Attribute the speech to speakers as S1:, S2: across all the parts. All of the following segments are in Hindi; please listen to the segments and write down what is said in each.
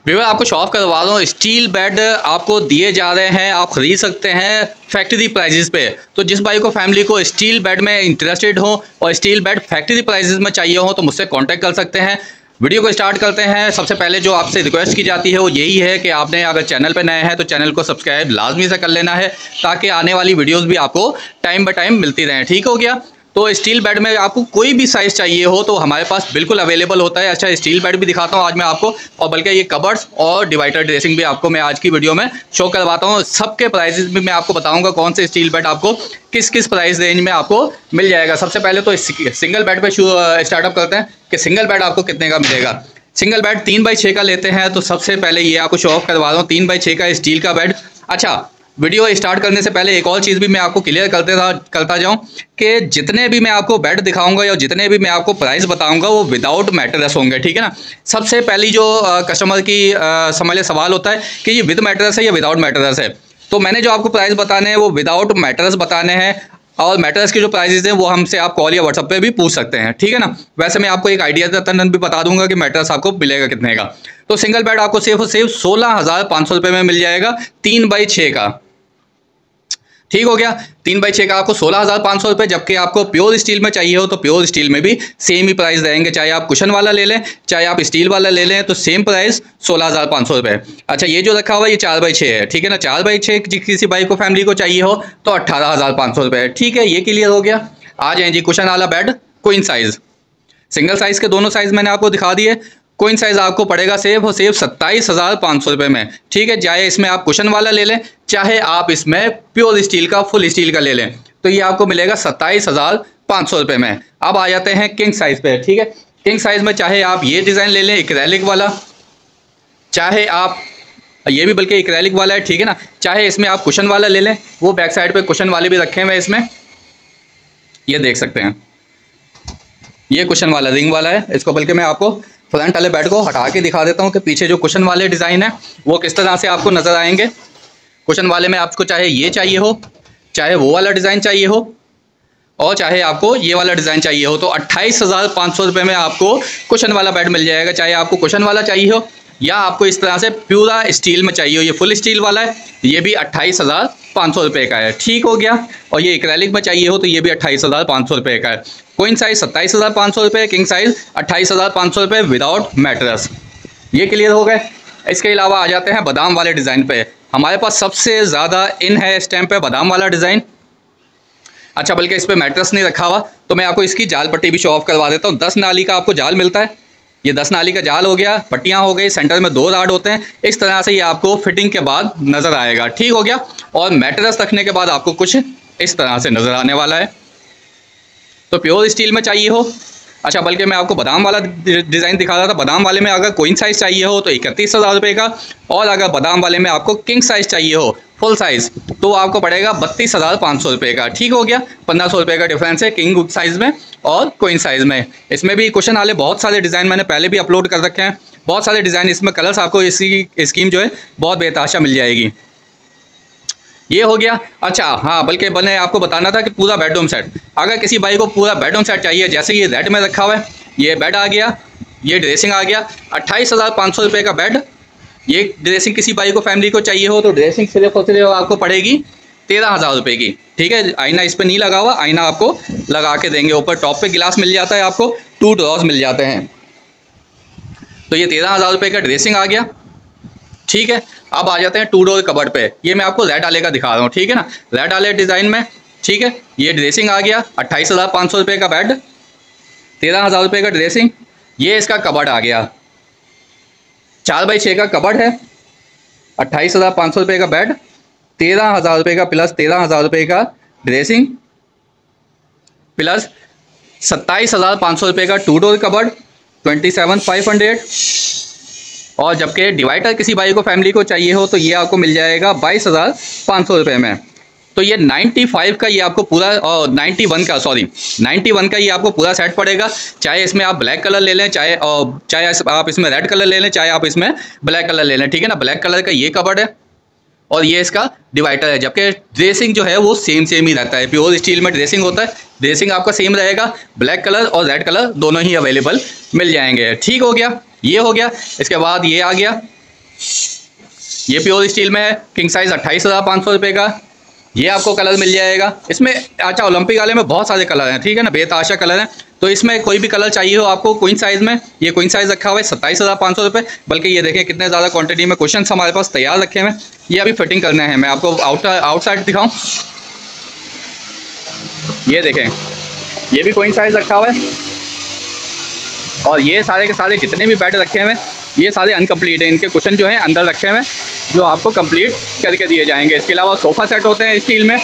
S1: व्यूअर आपको शो ऑफ करवा रहा हूँ, स्टील बेड आपको दिए जा रहे हैं, आप खरीद सकते हैं फैक्ट्री प्राइजेस पे। तो जिस भाई को फैमिली को स्टील बेड में इंटरेस्टेड हो और स्टील बेड फैक्ट्री प्राइजेस में चाहिए हो तो मुझसे कांटेक्ट कर सकते हैं। वीडियो को स्टार्ट करते हैं। सबसे पहले जो आपसे रिक्वेस्ट की जाती है वो यही है कि आपने अगर चैनल पे नए हैं तो चैनल को सब्सक्राइब लाजमी से कर लेना है ताकि आने वाली वीडियोस भी आपको टाइम बाय टाइम मिलती रहें। ठीक हो गया। तो स्टील बेड में आपको कोई भी साइज़ चाहिए हो तो हमारे पास बिल्कुल अवेलेबल होता है। अच्छा, स्टील बेड भी दिखाता हूँ आज मैं आपको, और बल्कि ये कबर्ड्स और डिवाइडर ड्रेसिंग भी आपको मैं आज की वीडियो में शो करवाता हूँ। सबके प्राइसेस भी मैं आपको बताऊंगा कौन से स्टील बेड आपको किस किस प्राइस रेंज में आपको मिल जाएगा। सबसे पहले तो सिंगल बेड पे स्टार्टअप करते हैं कि सिंगल बेड आपको कितने का मिलेगा। सिंगल बेड 3x6 का लेते हैं तो सबसे पहले ये आपको शो ऑफ करवा रहा हूँ 3x6 का स्टील का बेड। अच्छा, वीडियो स्टार्ट करने से पहले एक और चीज़ भी मैं आपको क्लियर करता जाऊं कि जितने भी मैं आपको बेड दिखाऊंगा या जितने भी मैं आपको प्राइस बताऊंगा वो विदाउट मैट्रेस होंगे। ठीक है ना। सबसे पहली जो कस्टमर की समझ ले सवाल होता है कि ये विद मैट्रेस है या विदाउट मैट्रेस है। तो मैंने जो आपको प्राइस बताने हैं वो विदाउट मैट्रेस बताने हैं, और मैट्रेस के जो प्राइसेस हैं वो हमसे आप कॉल या व्हाट्सएप पे भी पूछ सकते हैं। ठीक है ना। वैसे मैं आपको एक आइडिया भी बता दूंगा कि मैट्रेस आपको मिलेगा कितने का। तो सिंगल बेड आपको सिर्फ 16,500 रुपये में मिल जाएगा 3x6 का। ठीक हो गया। 3x6 का आपको 16,500 रुपये, जबकि आपको प्योर स्टील में चाहिए हो तो प्योर स्टील में भी सेम ही प्राइस रहेंगे। चाहे आप कुशन वाला ले लें चाहे आप स्टील वाला ले लें तो सेम प्राइस 16,500 रुपये। अच्छा, ये जो रखा हुआ है ये 4x6 है। ठीक है ना। 4x6 किसी भाई को फैमिली को चाहिए हो तो 18,500 रुपये। ठीक है, ये क्लियर हो गया। आ जाए जी कुशन वाला bed queen size. Single size के दोनों साइज मैंने आपको दिखा दिए। क्वीन साइज आपको पड़ेगा सिर्फ 27,500 रुपये में। ठीक है। चाहे इसमें आप कुशन वाला ले लें चाहे आप इसमें प्योर स्टील का फुल स्टील का ले लें तो ये आपको मिलेगा 27,500 रुपये में। अब आ जाते हैं किंग साइज पे। ठीक है। किंग साइज में चाहे आप ये डिज़ाइन ले लें एक्रेलिक वाला, चाहे आप ये भी बल्कि एक्रेलिक वाला है। ठीक है ना। चाहे इसमें आप कुशन वाला ले लें, वो बैक साइड पे कुशन वाले भी रखे हुए हैं इसमें, ये देख सकते हैं। ये कुशन वाला रिंग वाला है। इसको बल्कि मैं आपको फ्रंट वाले बेड को हटा के दिखा देता हूँ कि पीछे जो कुशन वाले डिज़ाइन है वो किस तरह से आपको नज़र आएंगे। कुशन वाले में आपको चाहे ये चाहिए हो, चाहे वो वाला डिज़ाइन चाहिए हो, और चाहे आपको ये वाला डिज़ाइन चाहिए हो तो 28,500 रुपये में आपको कुशन वाला बेड मिल जाएगा। चाहे आपको कुशन वाला चाहिए हो या आपको इस तरह से प्यूरा स्टील में चाहिए हो, ये फुल स्टील वाला है, ये भी 28,500 रुपये का है। ठीक हो गया। और ये एक्रेलिक में चाहिए हो तो ये भी 28,500 रुपये का है। क्वीन साइज 27,500 रुपये, किंग साइज 28,500 रुपये विदाउट मैट्रेस। ये क्लियर हो गए। इसके अलावा आ जाते हैं बादाम वाले डिज़ाइन पे। हमारे पास सबसे ज़्यादा इन है इस टाइम पे बादाम वाला डिज़ाइन। अच्छा, बल्कि इस पर मैट्रेस नहीं रखा हुआ तो मैं आपको इसकी जाल पट्टी भी शो ऑफ करवा देता हूँ। 10 नाली का आपको जाल मिलता है। ये 10 नाली का जाल हो गया, पट्टियाँ हो गई, सेंटर में 2 राड होते हैं। इस तरह से ये आपको फिटिंग के बाद नज़र आएगा। ठीक हो गया। और मैट्रेस रखने के बाद आपको कुछ इस तरह से नज़र आने वाला है। तो प्योर स्टील में चाहिए हो, अच्छा बल्कि मैं आपको बादाम वाला डिज़ाइन दिखा रहा था। बादाम वाले में अगर क्वीन साइज़ चाहिए हो तो 31,000 रुपये का, और अगर बादाम वाले में आपको किंग साइज़ चाहिए हो फुल साइज़ तो आपको पड़ेगा 32,500 रुपये का। ठीक हो गया। 1,500 रुपये का डिफरेंस है किंग साइज़ में और क्वीन साइज़ में। इसमें भी कुशन वाले बहुत सारे डिज़ाइन मैंने पहले भी अपलोड कर रखे हैं, बहुत सारे डिज़ाइन। इसमें कलर्स आपको इसकी स्कीम जो है बहुत बेतहाशा मिल जाएगी। ये हो गया। अच्छा हाँ, बल्कि मैंने आपको बताना था कि पूरा बेडरूम सेट, अगर किसी भाई को पूरा बेडरूम सेट चाहिए, जैसे ये रेड में रखा हुआ है, ये बेड आ गया, ये ड्रेसिंग आ गया, 28,500 रुपये का बेड। ये ड्रेसिंग किसी भाई को फैमिली को चाहिए हो तो ड्रेसिंग सिर्फ और सिर्फ आपको पड़ेगी 13,000 रुपये की। ठीक है। आईना इस पर नहीं लगा हुआ, आईना आपको लगा के देंगे। ऊपर टॉप पे गिलास मिल जाता है, आपको 2 ड्रॉर्स मिल जाते हैं। तो ये 13,000 रुपये का ड्रेसिंग आ गया। ठीक है। अब आ जाते हैं 2 डोर कबर्ड पे। ये मैं आपको रेड वाले का दिखा रहा हूँ। ठीक है ना। रेड वाले डिज़ाइन में। ठीक है। ये ड्रेसिंग आ गया, 28,500 रुपये का बेड, 13,000 रुपये का ड्रेसिंग। ये इसका कबर्ड आ गया, 4x6 का कबर्ड है, 28,500 रुपये का बेड, 13,000 रुपये का प्लस 13,000 रुपये का ड्रेसिंग, प्लस 27,500 रुपये का 2 डोर कबर्ड, 27,500। और जबकि डिवाइडर किसी भाई को फैमिली को चाहिए हो तो ये आपको मिल जाएगा 22,500 रुपये में। तो ये 95 का ये आपको पूरा, और 91 का ये आपको पूरा सेट पड़ेगा। चाहे इसमें आप ब्लैक कलर ले लें, चाहे आप इसमें रेड कलर ले लें, चाहे आप इसमें ब्लैक कलर ले लें। ठीक है ना। ब्लैक कलर का ये कबर्ड है और ये इसका डिवाइडर है, जबकि ड्रेसिंग जो है वो सेम ही रहता है। प्योर स्टील में ड्रेसिंग होता है, ड्रेसिंग आपका सेम रहेगा। ब्लैक कलर और रेड कलर दोनों ही अवेलेबल मिल जाएंगे। ठीक हो गया। ये हो गया। इसके बाद ये आ गया, ये प्योर स्टील में है, किंग साइज़ 28,500 रुपये का। ये आपको कलर मिल जाएगा इसमें। अच्छा, ओलंपिक वाले में बहुत सारे कलर हैं, ठीक है ना, बेतहाशा कलर हैं। तो इसमें कोई भी कलर चाहिए हो आपको क्वीन साइज़ में, ये क्वीन साइज़ रखा हुआ है 27,500 रुपये। बल्कि ये देखें कितने ज़्यादा क्वांटिटी में क्वेश्चन हमारे पास तैयार रखे हुए हैं। ये अभी फिटिंग करने हैं। मैं आपको आउटसाइड दिखाऊँ, ये देखें, ये भी क्वीन साइज़ रखा हुआ है। और ये सारे के सारे जितने भी बेड रखे हुए हैं ये सारे अनकम्प्लीट हैं। इनके कुशन जो हैं अंदर रखे हुए हैं, जो आपको कंप्लीट करके दिए जाएंगे। इसके अलावा सोफ़ा सेट होते हैं स्टील में,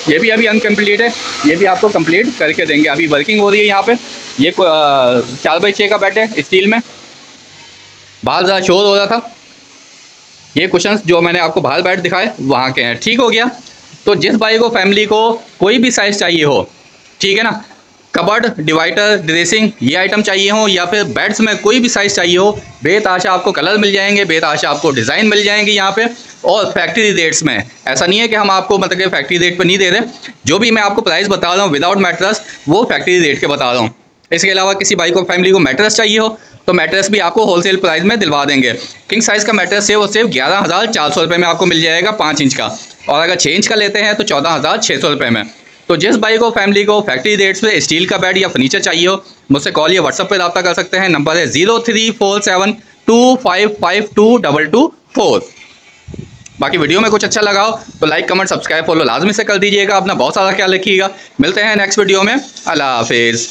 S1: ये भी अभी अनकम्प्लीट है, ये भी आपको कंप्लीट करके देंगे। अभी वर्किंग हो रही है यहाँ पे। ये 4x6 का बेड है स्टील में। बाहर ज़रा शोर हो रहा था। ये कुशंस जो मैंने आपको बाहर बेड दिखाए वहाँ के हैं। ठीक हो गया। तो जिस भाई को फैमिली को कोई भी साइज़ चाहिए हो, ठीक है ना, कबर्ड, डिवाइडर, ड्रेसिंग ये आइटम चाहिए हो, या फिर बेड्स में कोई भी साइज़ चाहिए हो, बेतहाशा आपको कलर मिल जाएंगे, बेतहाशा आपको डिज़ाइन मिल जाएंगे यहाँ पे। और फैक्ट्री रेट्स में, ऐसा नहीं है कि हम आपको मतलब कि फैक्ट्री रेट पे नहीं दे रहे। जो भी मैं आपको प्राइस बता रहा हूँ विदाउट मैट्रेस, वो फैक्ट्री रेट के बता रहा हूँ। इसके अलावा किसी भाई को फैमिली को मैट्रेस चाहिए हो तो मैट्रेस भी आपको होलसेल प्राइस में दिलवा देंगे। किंग साइज़ का मैट्रेस है वो सिर्फ 11,400 रुपये में आपको मिल जाएगा 5 इंच का। और अगर 6 इंच का लेते हैं तो 14,600 रुपये में। तो जिस भाई को फैमिली को फैक्ट्री रेट्स पे स्टील का बेड या फर्नीचर चाहिए हो, मुझसे कॉल या व्हाट्सअप पे रब्ता कर सकते हैं। नंबर है 0347255224। बाकी वीडियो में कुछ अच्छा लगा हो तो लाइक, कमेंट, सब्सक्राइब, फॉलो लाजमी से कर दीजिएगा। अपना बहुत सारा ख्याल रखिएगा। मिलते हैं नेक्स्ट वीडियो में। अल्लाह हाफिज़।